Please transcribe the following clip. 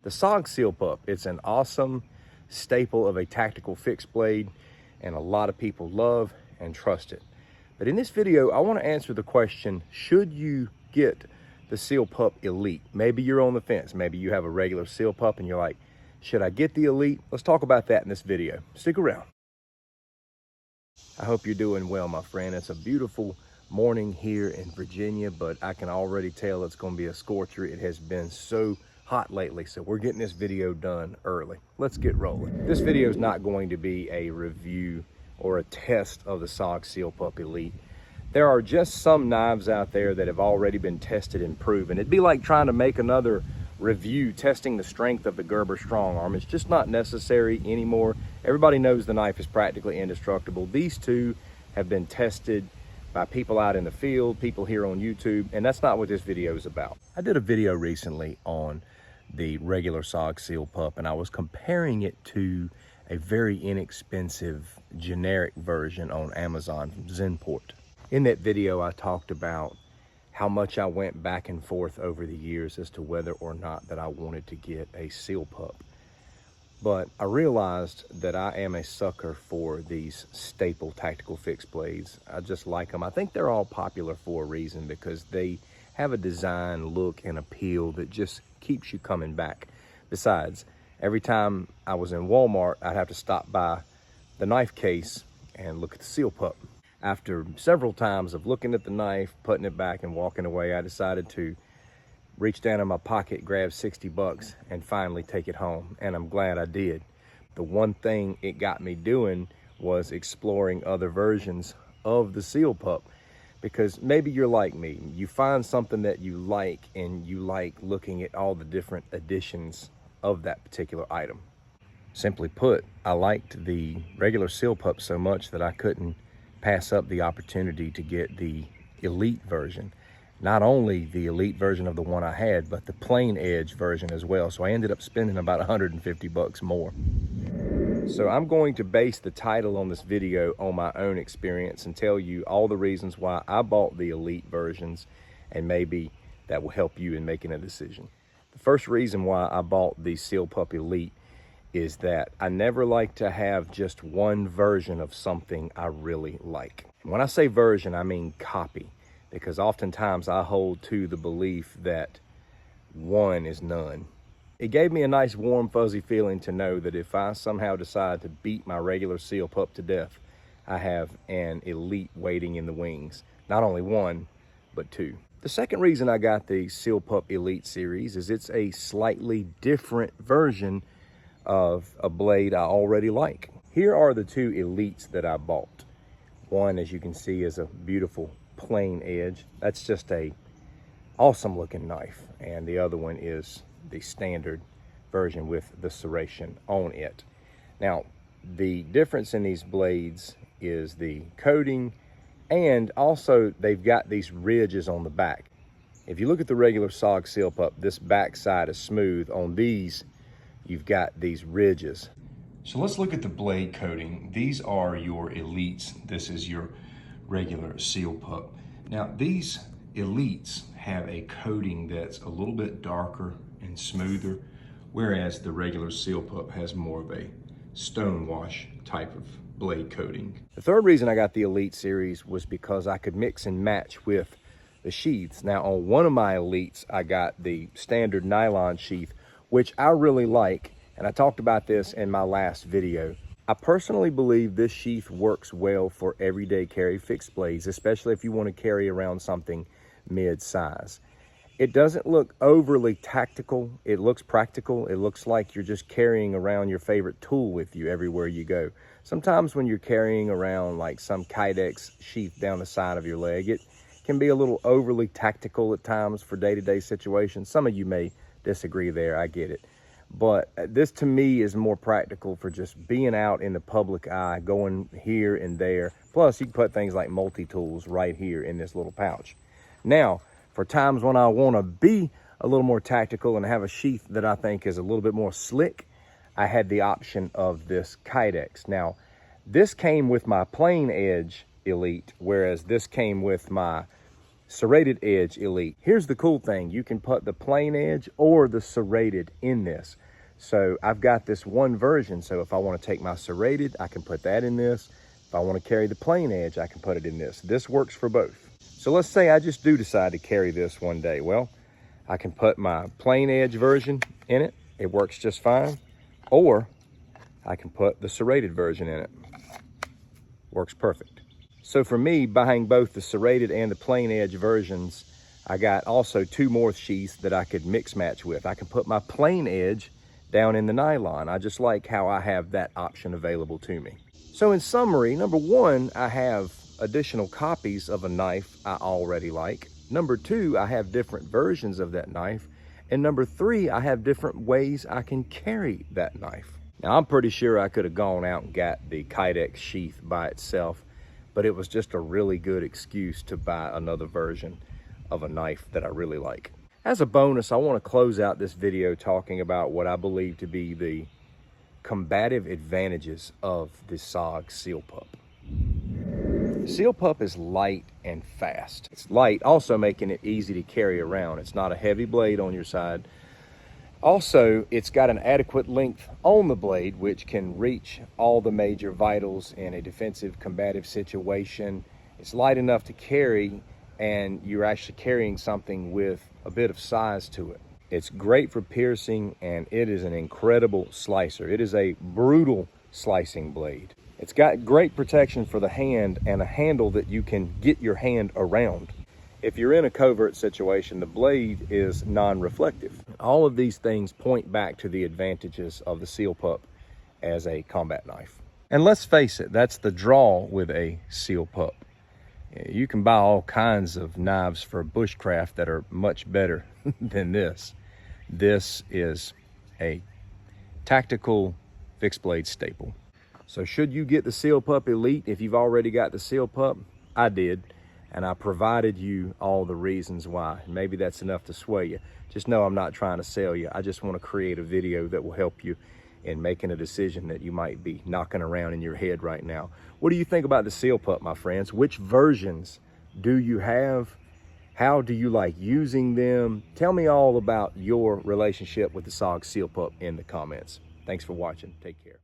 The SOG Seal Pup, it's an awesome staple of a tactical fixed blade, and a lot of people love and trust it. But in this video, I want to answer the question, should you get the Seal Pup Elite? Maybe you're on the fence. Maybe you have a regular Seal Pup and you're like, should I get the Elite? Let's talk about that in this video. Stick around. I hope you're doing well, my friend. It's a beautiful morning here in Virginia, but I can already tell it's going to be a scorcher. It has been so hot lately, so we're getting this video done early. Let's get rolling. This video is not going to be a review or a test of the SOG Seal Pup Elite. There are just some knives out there that have already been tested and proven. It'd be like trying to make another review testing the strength of the Gerber Strong Arm. It's just not necessary anymore. Everybody knows the knife is practically indestructible. These two have been tested by people out in the field, people here on YouTube, and that's not what this video is about. I did a video recently on the regular SOG Seal Pup, and I was comparing it to a very inexpensive generic version on Amazon from Zenport. In that video, I talked about how much I went back and forth over the years as to whether or not that I wanted to get a Seal Pup. But I realized that I am a sucker for these staple tactical fixed blades. I just like them. I think they're all popular for a reason, because they have a design, look, and appeal that just keeps you coming back. Besides, every time I was in Walmart, I'd have to stop by the knife case and look at the Seal Pup. After several times of looking at the knife, putting it back, and walking away, I decided to reach down in my pocket, grab 60 bucks, and finally take it home. And I'm glad I did. The one thing it got me doing was exploring other versions of the Seal Pup, because maybe you're like me. You find something that you like, and you like looking at all the different editions of that particular item. Simply put, I liked the regular Seal Pup so much that I couldn't pass up the opportunity to get the Elite version. Not only the Elite version of the one I had, but the plain edge version as well. So I ended up spending about 150 bucks more. So I'm going to base the title on this video on my own experience and tell you all the reasons why I bought the Elite versions, and maybe that will help you in making a decision. The first reason why I bought the Seal Pup Elite is that I never like to have just one version of something I really like. When I say version, I mean copy, because oftentimes I hold to the belief that one is none. It gave me a nice warm fuzzy feeling to know that if I somehow decide to beat my regular Seal Pup to death, I have an Elite waiting in the wings. Not only one, but two. The second reason I got the Seal Pup Elite series is it's a slightly different version of a blade I already like. Here are the two Elites that I bought. One, as you can see, is a beautiful plain edge. That's just a awesome looking knife. And the other one is the standard version with the serration on it. Now, the difference in these blades is the coating, and also they've got these ridges on the back. If you look at the regular SOG Seal Pup, this back side is smooth. On these, you've got these ridges. So let's look at the blade coating. These are your Elites. This is your regular Seal Pup. Now, these Elites have a coating that's a little bit darker and smoother, whereas the regular Seal Pup has more of a stone wash type of blade coating. The third reason I got the Elite series was because I could mix and match with the sheaths. Now, on one of my Elites, I got the standard nylon sheath, which I really like, and I talked about this in my last video. I personally believe this sheath works well for everyday carry fixed blades, especially if you want to carry around something mid-size. It doesn't look overly tactical. It looks practical. It looks like you're just carrying around your favorite tool with you everywhere you go. Sometimes when you're carrying around like some Kydex sheath down the side of your leg, it can be a little overly tactical at times for day-to-day situations. Some of you may disagree there, I get it. But this to me is more practical for just being out in the public eye, going here and there. Plus, you can put things like multi-tools right here in this little pouch. Now, for times when I want to be a little more tactical and have a sheath that I think is a little bit more slick, I had the option of this Kydex. Now, this came with my plain edge Elite, whereas this came with my Serrated Edge Elite. Here's the cool thing. You can put the plain edge or the serrated in this. So I've got this one version. So if I want to take my serrated, I can put that in this. If I want to carry the plain edge, I can put it in this. This works for both. So let's say I just do decide to carry this one day. Well, I can put my plain edge version in it. It works just fine. Or I can put the serrated version in it. Works perfect. So for me, buying both the serrated and the plain edge versions, I got also 2 more sheaths that I could mix match with. I can put my plain edge down in the nylon. I just like how I have that option available to me. So in summary, number 1, I have additional copies of a knife I already like. Number 2, I have different versions of that knife. And number 3, I have different ways I can carry that knife. Now, I'm pretty sure I could have gone out and got the Kydex sheath by itself, but it was just a really good excuse to buy another version of a knife that I really like. As a bonus, I want to close out this video talking about what I believe to be the combative advantages of the SOG Seal Pup. Seal Pup is light and fast. It's light, also making it easy to carry around. It's not a heavy blade on your side. Also, it's got an adequate length on the blade, which can reach all the major vitals in a defensive combative situation. It's light enough to carry, and you're actually carrying something with a bit of size to it. It's great for piercing, and it is an incredible slicer. It is a brutal slicing blade. It's got great protection for the hand and a handle that you can get your hand around. If you're in a covert situation, the blade is non-reflective. All of these things point back to the advantages of the Seal Pup as a combat knife. And let's face it, that's the draw with a Seal Pup. You can buy all kinds of knives for bushcraft that are much better than this. This is a tactical fixed blade staple. So should you get the Seal Pup Elite if you've already got the Seal Pup? I did. And I provided you all the reasons why. Maybe that's enough to sway you. Just know I'm not trying to sell you. I just want to create a video that will help you in making a decision that you might be knocking around in your head right now. What do you think about the Seal Pup, my friends? Which versions do you have? How do you like using them? Tell me all about your relationship with the SOG Seal Pup in the comments. Thanks for watching. Take care.